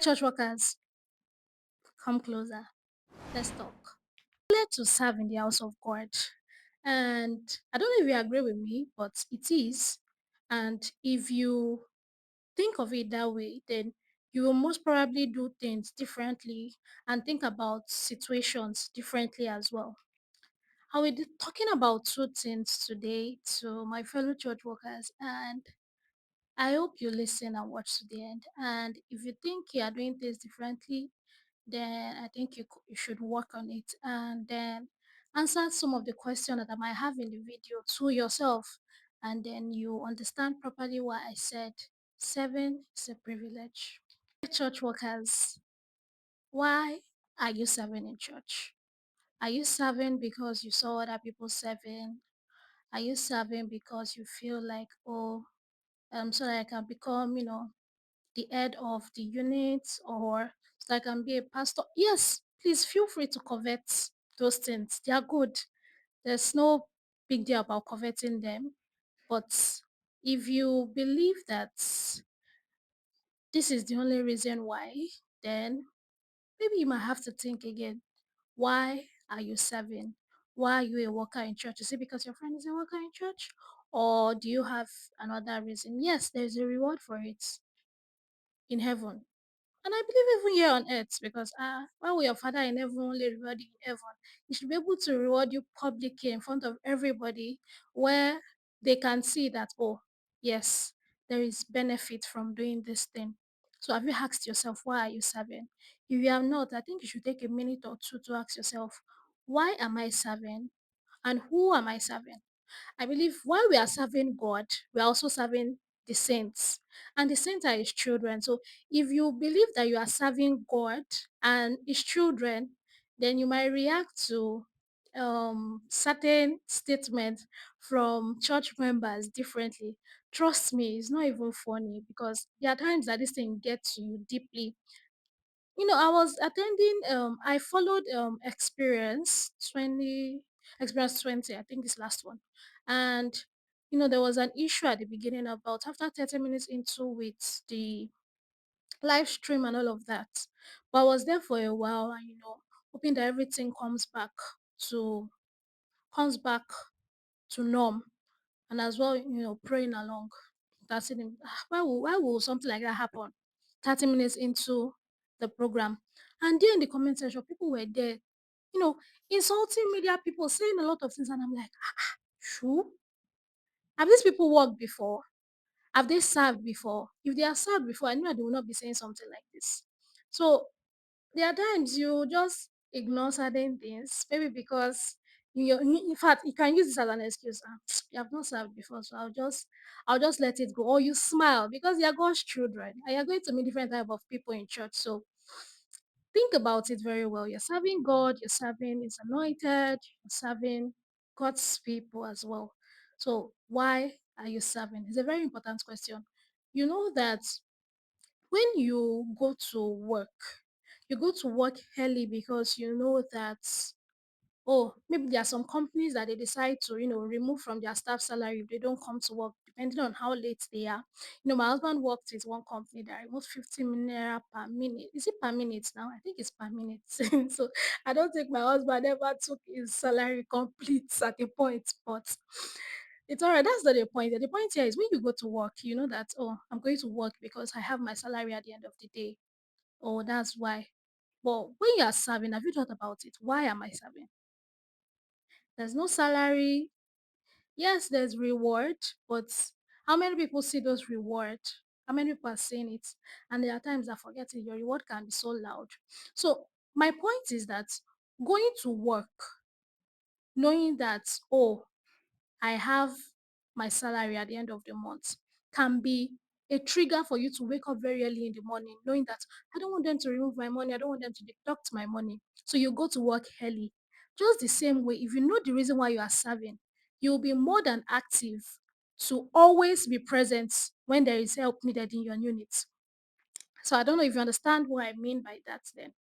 church workers, come closer. Let's talk. Led to serve in the house of God. And I don't know if you agree with me, but it is. And if you think of it that way, then you will most probably do things differently and think about situations differently as well. I will be talking about two things today to my fellow church workers, and I hope you listen and watch to the end. And if you think you are doing things differently, then I think you should work on it and then answer some of the questions that I might have in the video to yourself. And then you understand properly why I said serving is a privilege. Church workers, why are you serving in church? Are you serving because you saw other people serving? Are you serving because you feel like, oh, so that I can become, the head of the unit or so I can be a pastor? Yes, please feel free to covet those things. They are good. There's no big deal about coveting them. But if you believe that this is the only reason why, then maybe you might have to think again. Why are you serving? Why are you a worker in church? Is it because your friend is a worker in church? Or do you have another reason? Yes, there's a reward for it in heaven. And I believe even here on earth, because why will your father in heaven only reward you in heaven? He should be able to reward you publicly in front of everybody where they can see that, oh, yes, there is benefit from doing this thing. So have you asked yourself, why are you serving? If you have not, I think you should take a minute or two to ask yourself, why am I serving? And who am I serving? I believe while we are serving God, we are also serving the saints. And the saints are his children. So if you believe that you are serving God and his children, then you might react to certain statements from church members differently. Trust me, it's not even funny because there are times that this thing gets to you deeply. I was attending I followed experience 20, I think this last one. And there was an issue at the beginning about after 30 minutes into with the live stream and all of that. But I was there for a while and hoping that everything to comes back to norm, and as well, praying along. That's it. Why will something like that happen 30 minutes into the program? And there in the comment section, people were there, you know, insulting media people, saying a lot of things. And I'm like, true? Have these people worked before? Have they served before? If they have served before, I know that they will not be saying something like this. So there are times you just ignore certain things, maybe because in fact you can use this as an excuse. You have not served before, so I'll just let it go. Or you smile because you're God's children and you're going to meet different type of people in church. So think about it very well. You're serving God, you're serving His anointed, you're serving God's people as well. So why are you serving? It's a very important question. You know that when you go to work early because you know that, oh, maybe there are some companies that they decide to, remove from their staff salary if they don't come to work, depending on how late they are. My husband worked with one company that removed 50 naira per minute. Is it per minute now? I think it's per minute. So I don't think my husband ever took his salary complete at a point, but it's all right. That's not the point. The point here is when you go to work, you know that, oh, I'm going to work because I have my salary at the end of the day. Oh, that's why. But when you are serving, have you thought about it? Why am I serving? There's no salary. Yes, there's reward, but how many people see those reward? How many people are seeing it? And there are times I forget it. Your reward can be so loud. So my point is that going to work, knowing that, oh, I have my salary at the end of the month, can be a trigger for you to wake up very early in the morning, knowing that I don't want them to remove my money, I don't want them to deduct my money. So you go to work early. Just the same way, if you know the reason why you are serving, you'll be more than active to always be present when there is help needed in your unit. So I don't know if you understand what I mean by that then.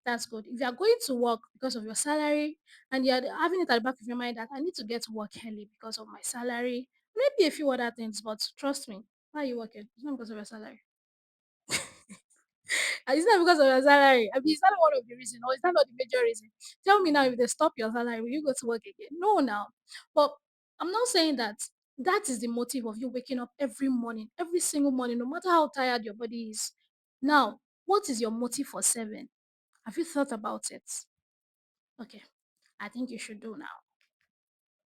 That's good. If you are going to work because of your salary and you're having it at the back of your mind that I need to get to work early because of my salary, maybe a few other things, but trust me, why are you working? It's not because of your salary. And it's not because of your salary. I mean, is that not one of the reasons, or is that not the major reason? Tell me now, if they stop your salary, will you go to work again? No, now. But I'm not saying that that is the motive of you waking up every morning, every single morning, no matter how tired your body is. Now, what is your motive for serving? Have you thought about it? Okay, I think you should do now.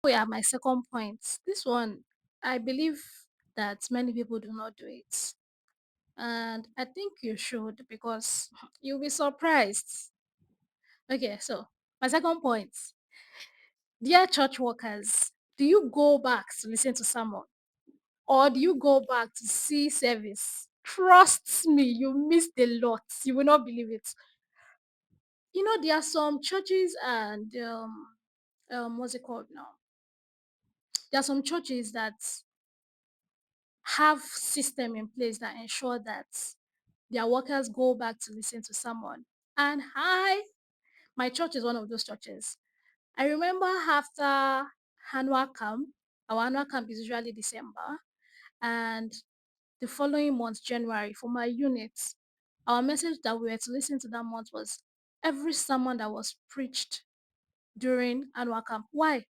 Oh, yeah, my second point. This one, I believe that many people do not do it. And I think you should because you'll be surprised. Okay, so my second point. Dear church workers, do you go back to listen to sermon or do you go back to see service? Trust me, you missed a lot. You will not believe it. There are some churches and what's it called now? There are some churches that have system in place that ensure that their workers go back to listen to someone. And my church is one of those churches. I remember after annual camp, our annual camp is usually December, and the following month, January, for my unit, our message that we were to listen to that month was every sermon that was preached during annual camp. Why?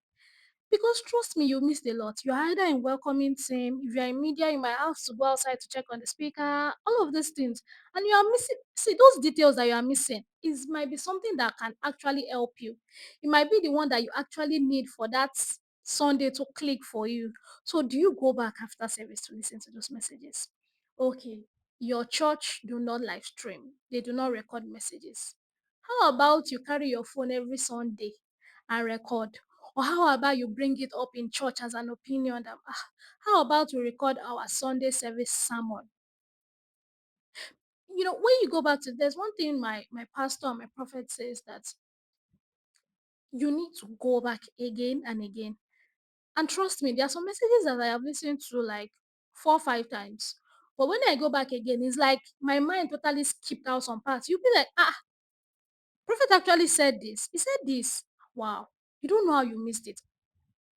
Because trust me, you missed a lot. You're either in welcoming team, if you're in media, you might have to go outside to check on the speaker, all of these things. And you are missing, see, those details that you are missing is might be something that can actually help you. It might be the one that you actually need for that Sunday to click for you. So do you go back after service to listen to those messages? Okay. Your church do not live stream. They do not record messages. How about you carry your phone every Sunday and record? Or how about you bring it up in church as an opinion that how about we record our Sunday service sermon? When you go back to there's one thing my pastor and my prophet says that you need to go back again and again. And trust me, there are some messages that I have listened to like 4 or 5 times. But when I go back again, it's like my mind totally skipped out some parts. You'll be like, prophet actually said this. He said this. Wow. You don't know how you missed it.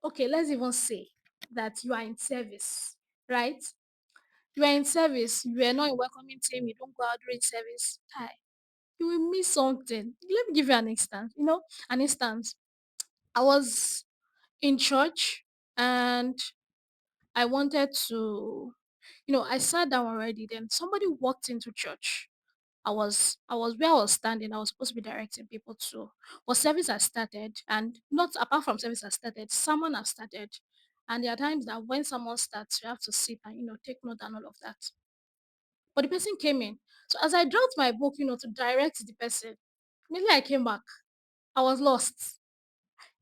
Okay, let's even say that you are in service, right? You are in service, you are not in welcoming team, you don't go out during service. Hi, you will miss something. Let me give you an instance. An instance. I was in church and I wanted to, I sat down already. Then somebody walked into church. I was where I was standing. I was supposed to be directing people to. Well, service has started, and not apart from service has started, someone has started. And there are times that when someone starts, you have to sit and take note and all of that. But the person came in. So as I dropped my book, to direct the person, immediately I came back. I was lost.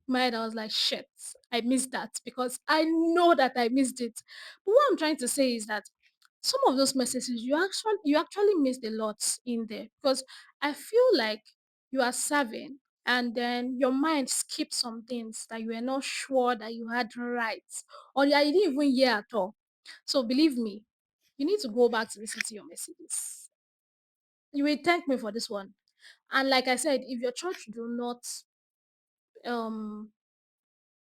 In my head, I was like, shit, I missed that because I know that I missed it. But what I'm trying to say is that some of those messages you actually missed a lot in there because I feel like you are serving and then your mind skipped some things that you were not sure that you had right or that you didn't even hear at all. So believe me, you need to go back to listen to your messages. You will thank me for this one. And like I said, if your church do not um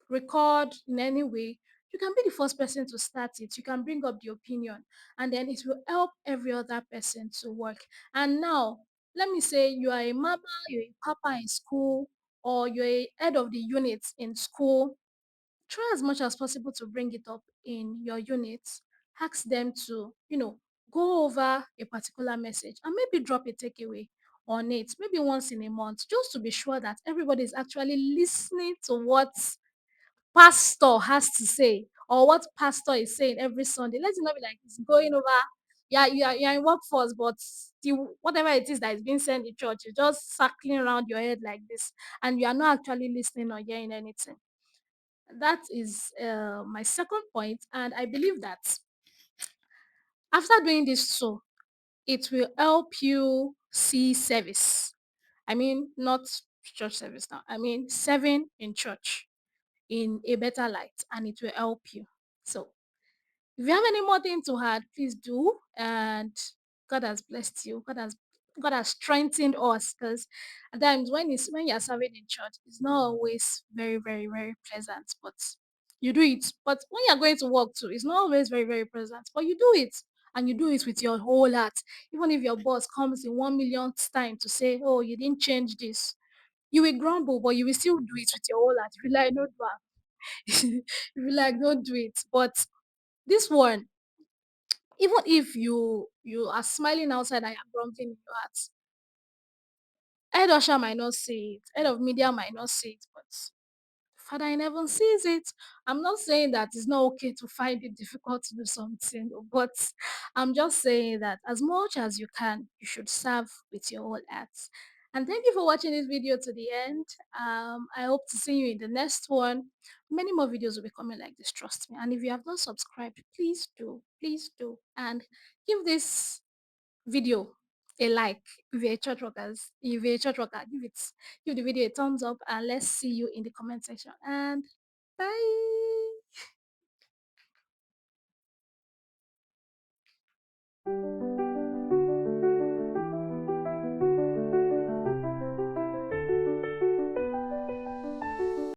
record in any way, you can be the first person to start it. You can bring up the opinion, and then it will help every other person to work. And now, let me say you are a mama, you're a papa in school, or you're a head of the unit in school. Try as much as possible to bring it up in your unit. Ask them to, go over a particular message and maybe drop a takeaway on it, maybe once in a month, just to be sure that everybody is actually listening to what pastor has to say or what pastor is saying every Sunday. Let it not be like it's going over. Yeah, you're in workforce, but still, whatever it is that is being said in church is just circling around your head like this, and you are not actually listening or hearing anything. That is my second point, and I believe that after doing this, so it will help you see service. I mean, not church service now. I mean, serving in church in a better light, and it will help you. So, if you have any more thing to add, please do. And God has blessed you. God has strengthened us because at times when you're serving in church, it's not always very, very, very pleasant, but you do it. But when you're going to work too, it's not always very, very pleasant, but you do it. and you do it with your whole heart. Even if your boss comes in 1 millionth time to say, "Oh, you didn't change this," you will grumble, but you will still do it with your whole heart. You will like, "No, do am." You will like, "Don't do it." But this one, even if you are smiling outside and you're grumbling in your heart, head usher might not see it, head of media might not see it, but Father in heaven sees it. I'm not saying that it's not okay to find it difficult to do something, but I'm just saying that as much as you can, you should serve with your whole heart. And thank you for watching this video to the end. I hope to see you in the next one. Many more videos will be coming like this, trust me. And if you have not subscribed, please do, please do. And give this video a like. If you're a church workers, if you're a church worker, give the video a thumbs up, and let's see you in the comment section. And bye.